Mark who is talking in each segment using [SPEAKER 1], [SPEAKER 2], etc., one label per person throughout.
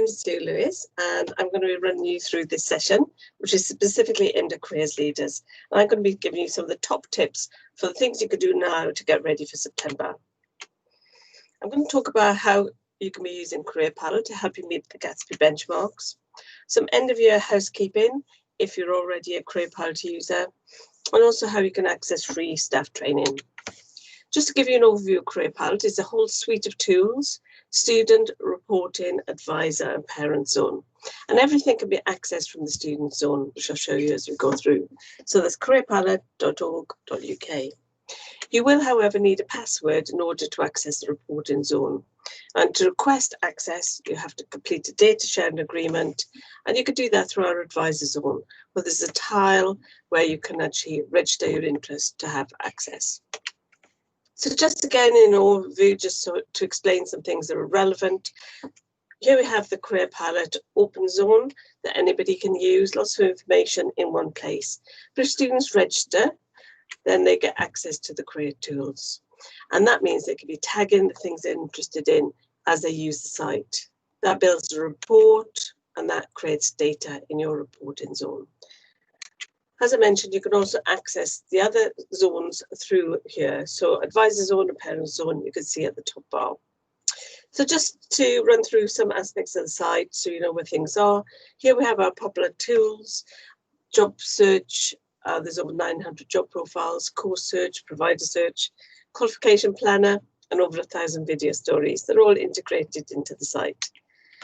[SPEAKER 1] name's Sue Lewis, and I'm going to be running you through this session, which is specifically aimed at careers leaders. And I'm going to be giving you some of the top tips for the things you could do now to get ready for September. I'm going to talk about how you can be using Careerpilot to help you meet the Gatsby benchmarks, some end-of-year housekeeping if you're already a Careerpilot user, and also how you can access free staff training. Just to give you an overview of Careerpilot, it's a whole suite of tools: student, reporting, advisor, and parent zone. And everything can be accessed from the student zone, which I'll show you as we go through. So that's careerpilot.org.uk. You will, however, need a password in order to access the reporting zone. And to request access, you have to complete a data sharing agreement. And you can do that through our advisor zone, where there's a tile where you can actually register your interest to have access. So just again in overview, just so to explain some things that are relevant. Here we have the Careerpilot open zone that anybody can use, lots of information in one place. But if students register, then they get access to the career tools. And that means they can be tagging the things they're interested in as they use the site. That builds a report and that creates data in your reporting zone. As I mentioned, you can also access the other zones through here. So advisor zone and parent zone, you can see at the top bar. So just to run through some aspects of the site so you know where things are. Here we have our popular tools, job search. There's over 900 job profiles, course search, provider search, qualification planner, and over 1,000 video stories. They're all integrated into the site.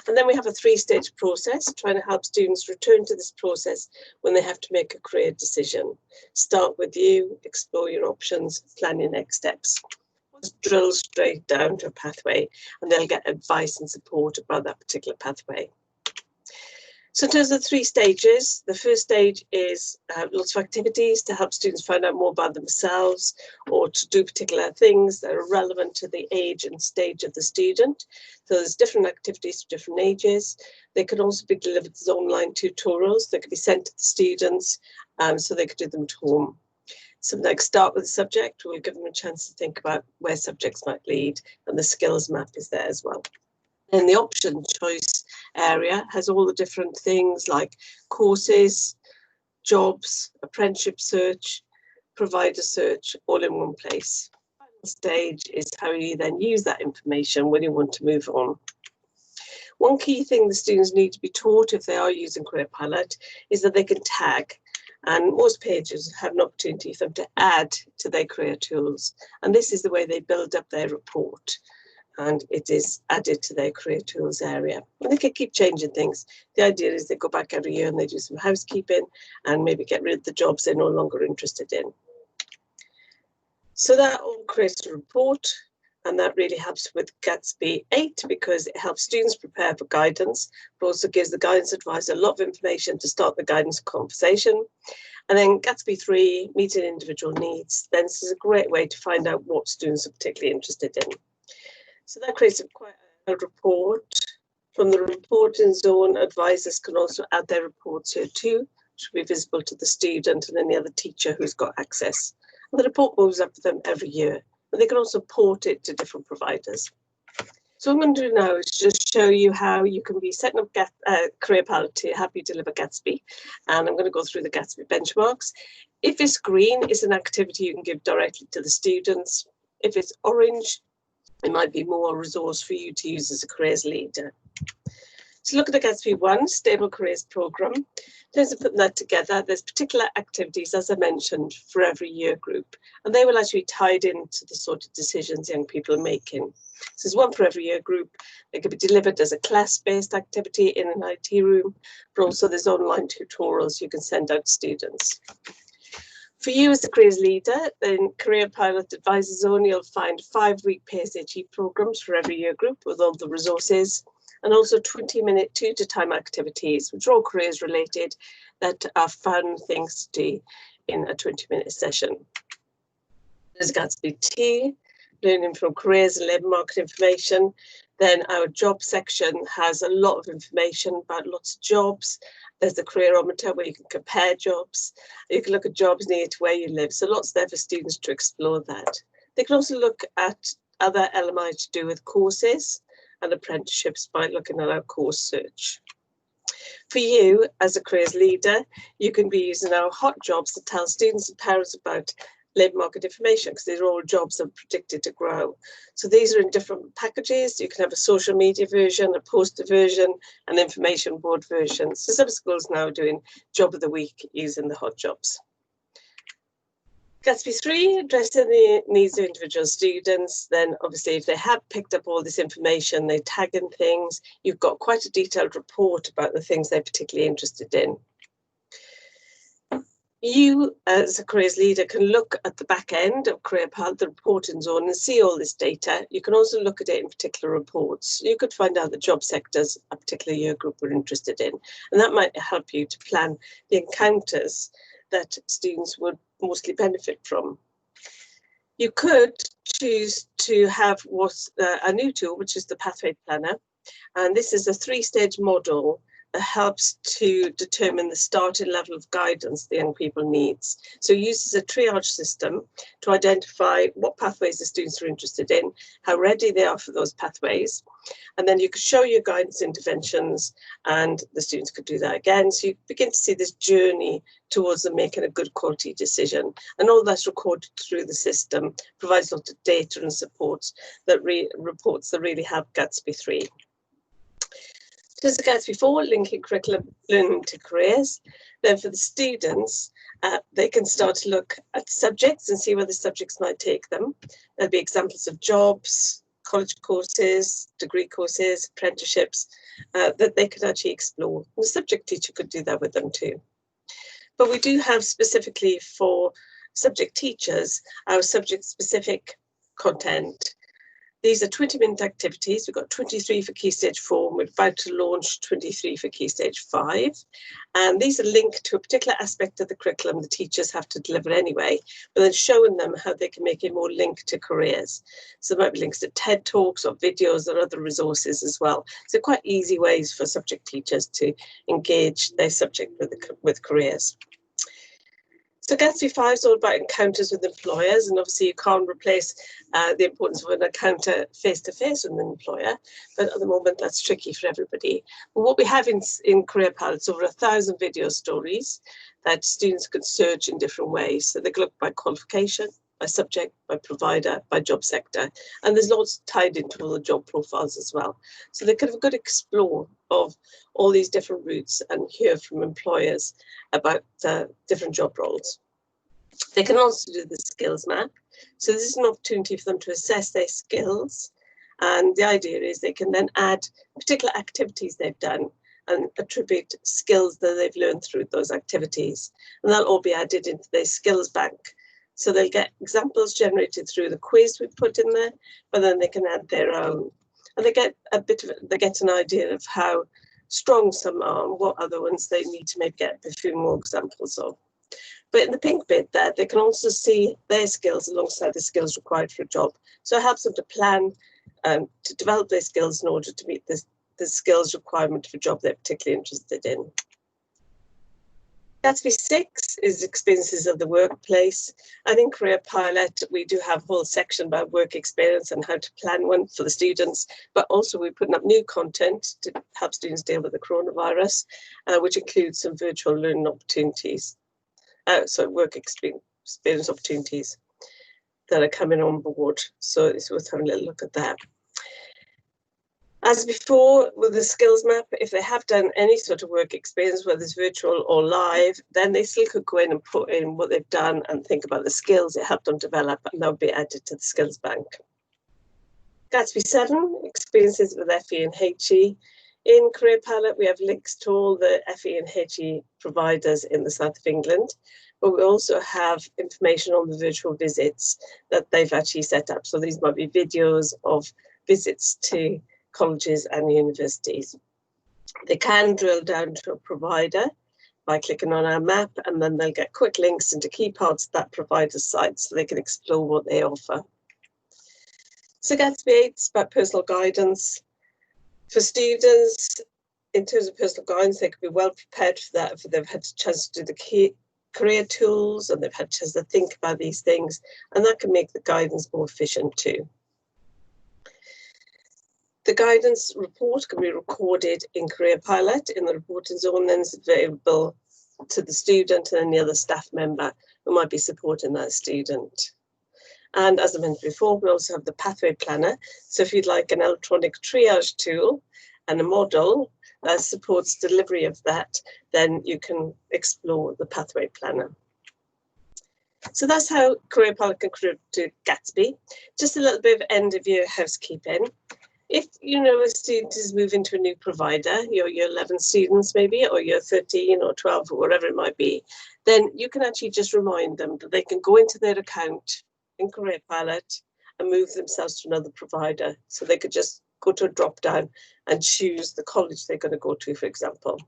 [SPEAKER 1] And then we have a three-stage process, trying to help students return to this process when they have to make a career decision. Start with you, explore your options, plan your next steps. Just drill straight down to a pathway, and they'll get advice and support about that particular pathway. So in terms of the 3 stages, the first stage is lots of activities to help students find out more about themselves or to do particular things that are relevant to the age and stage of the student. So there's different activities for different ages. They can also be delivered as online tutorials that can be sent to the students so they could do them at home. Something like start with a subject, we'll give them a chance to think about where subjects might lead, and the skills map is there as well. And the option choice area has all the different things like courses, jobs, apprenticeship search, provider search, all in one place. The final stage is how you then use that information when you want to move on. One key thing the students need to be taught if they are using Careerpilot is that they can tag. And most pages have an opportunity for them to add to their career tools. And this is the way they build up their report. And it is added to their career tools area. And they can keep changing things. The idea is they go back every year and they do some housekeeping and maybe get rid of the jobs they're no longer interested in. So that all creates a report, and that really helps with Gatsby 8 because it helps students prepare for guidance, but also gives the guidance advisor a lot of information to start the guidance conversation. And then Gatsby 3, meeting individual needs. Then this is a great way to find out what students are particularly interested in. So that creates quite a report. From the reporting zone, advisors can also add their reports here too, which will be visible to the student and any other teacher who's got access. And the report moves up with them every year, and they can also port it to different providers. So what I'm going to do now is just show you how you can be setting up Careerpilot to help you deliver Gatsby. And I'm going to go through the Gatsby benchmarks. If it's green, it's an activity you can give directly to the students. If it's orange, it might be more a resource for you to use as a careers leader. So look at the Gatsby 1 Stable Careers Programme. In terms of putting that together, there's particular activities, as I mentioned, for every year group, and they will actually be tied into the sort of decisions young people are making. So there's one for every year group. It can be delivered as a class-based activity in an IT room, but also there's online tutorials you can send out to students. For you as a careers leader, in Careerpilot Advisor Zone, you'll find 5-week PSHE programs for every year group with all the resources, and also 20-minute 2-to-time activities, which are all careers related, that are fun things to do in a 20-minute session. There's Gatsby 2, learning from careers and labour market information. Then our job section has a lot of information about lots of jobs. There's the careerometer where you can compare jobs. You can look at jobs near to where you live. So lots there for students to explore that. They can also look at other LMI to do with courses. and apprenticeships by looking at our course search. For you, as a careers leader, you can be using our hot jobs to tell students and parents about labour market information, because these are all jobs that are predicted to grow. So these are in different packages. You can have a social media version, a poster version, an information board version. So some schools now are doing job of the week using the hot jobs. Gatsby 3, addressing the needs of individual students. Then obviously if they have picked up all this information, they tag in things, you've got quite a detailed report about the things they're particularly interested in. You, as a careers leader, can look at the back end of Careerpilot, the reporting zone, and see all this data. You can also look at it in particular reports. You could find out the job sectors a particular year group were interested in, and that might help you to plan the encounters that students would mostly benefit from. You could choose to have what's a new tool, which is the Pathway Planner, and this is a 3-stage model that helps to determine the starting level of guidance the young people needs. So it uses a triage system to identify what pathways the students are interested in, how ready they are for those pathways, and then you could show your guidance interventions and the students could do that again. So you begin to see this journey towards them making a good quality decision, and all that's recorded through the system, provides lots of data and reports that really help Gatsby 3. Just as Gatsby 4, linking curriculum learning to careers. Then for the students, they can start to look at subjects and see where the subjects might take them. There'll be examples of jobs, college courses, degree courses, apprenticeships that they could actually explore. And the subject teacher could do that with them too. But we do have specifically for subject teachers, our subject-specific content. These are 20-minute activities. We've got 23 for Key Stage 4, and we're about to launch 23 for Key Stage 5. And these are linked to a particular aspect of the curriculum the teachers have to deliver anyway, but then showing them how they can make it more linked to careers. So there might be links to TED Talks or videos or other resources as well. So quite easy ways for subject teachers to engage their subject with careers. So Gatsby 5 is all about encounters with employers, and obviously you can't replace the importance of an encounter face-to-face with an employer, but at the moment that's tricky for everybody. But what we have in Careerpilot is over 1,000 video stories that students could search in different ways. So they can look by qualification, by subject, by provider, by job sector, and there's lots tied into all the job profiles as well. So they could have a good explore of all these different routes and hear from employers about different job roles. They can also do the skills map. So this is an opportunity for them to assess their skills. And the idea is they can then add particular activities they've done and attribute skills that they've learned through those activities. And that'll all be added into their skills bank. So they'll get examples generated through the quiz we put in there, but then they can add their own. And they get an idea of how strong some are and what other ones they need to maybe get a few more examples of. But in the pink bit there, they can also see their skills alongside the skills required for a job. So it helps them to plan to develop their skills in order to meet the skills requirement for a job they're particularly interested in. Gatsby 6 is experiences of the workplace, and in Careerpilot we do have a whole section about work experience and how to plan one for the students, but also we're putting up new content to help students deal with the coronavirus, which includes some virtual learning opportunities, work experience opportunities that are coming on board, so it's worth having a little look at that. As before, with the skills map, if they have done any sort of work experience, whether it's virtual or live, then they still could go in and put in what they've done and think about the skills it helped them develop, and they'll be added to the skills bank. Gatsby 7, experiences with FE and HE. In Careerpilot, we have links to all the FE and HE providers in the south of England, but we also have information on the virtual visits that they've actually set up. So these might be videos of visits to colleges and universities. They can drill down to a provider by clicking on our map, and then they'll get quick links into key parts of that provider's site so they can explore what they offer. So Gatsby 8 is about personal guidance. For students, in terms of personal guidance, they could be well prepared for that if they've had a chance to do the key career tools and they've had a chance to think about these things, and that can make the guidance more efficient too. The guidance report can be recorded in Careerpilot in the reporting zone, then it's available to the student and any other staff member who might be supporting that student. And as I mentioned before, we also have the pathway planner. So if you'd like an electronic triage tool and a model that supports delivery of that, then you can explore the pathway planner. So that's how Careerpilot can contribute to Gatsby. Just a little bit of end of year housekeeping. If you know a student is moving to a new provider, your year 11 students maybe, or year 13 or 12 or whatever it might be, then you can actually just remind them that they can go into their account in Careerpilot and move themselves to another provider. So they could just go to a drop down and choose the college they're going to go to, for example.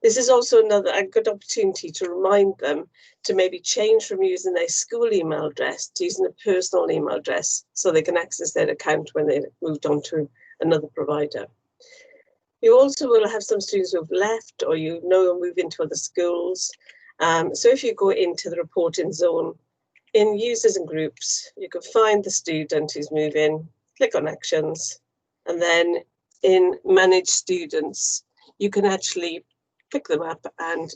[SPEAKER 1] This is also a good opportunity to remind them to maybe change from using their school email address to using a personal email address so they can access their account when they moved on to another provider. You also will have some students who have left or move into other schools. So if you go into the reporting zone, in users and groups, you can find the student who's moving, click on actions, and then in manage students, you can actually pick them up and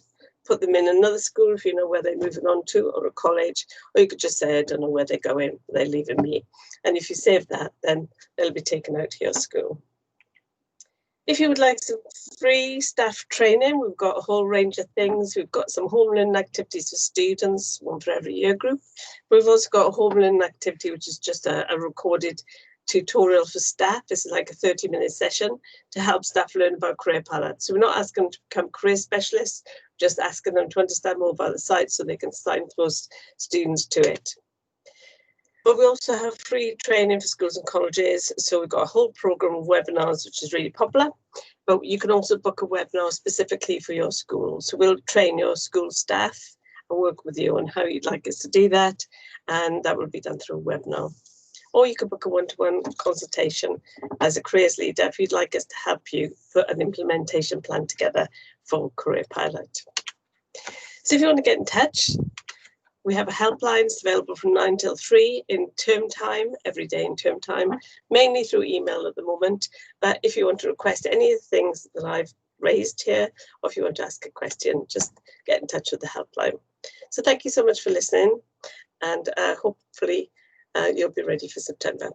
[SPEAKER 1] put them in another school if you know where they're moving on to, or a college, or you could just say, I don't know where they're going, they're leaving me. And if you save that, then they'll be taken out to your school. If you would like some free staff training, we've got a whole range of things. We've got some home learning activities for students, one for every year group. We've also got a home learning activity, which is just a recorded tutorial for staff. This is like a 30-minute session to help staff learn about Careerpilot. So we're not asking them to become career specialists, just asking them to understand more about the site so they can signpost students to it. But we also have free training for schools and colleges. So we've got a whole program of webinars, which is really popular, but you can also book a webinar specifically for your school. So we'll train your school staff and work with you on how you'd like us to do that. And that will be done through a webinar. Or you could book a one-to-one consultation as a careers leader if you'd like us to help you put an implementation plan together for Careerpilot. So if you want to get in touch, we have a helpline. It's available from 9 till 3 in term time, every day in term time, mainly through email at the moment. But if you want to request any of the things that I've raised here, or if you want to ask a question, just get in touch with the helpline. So thank you so much for listening, and hopefully you'll be ready for September.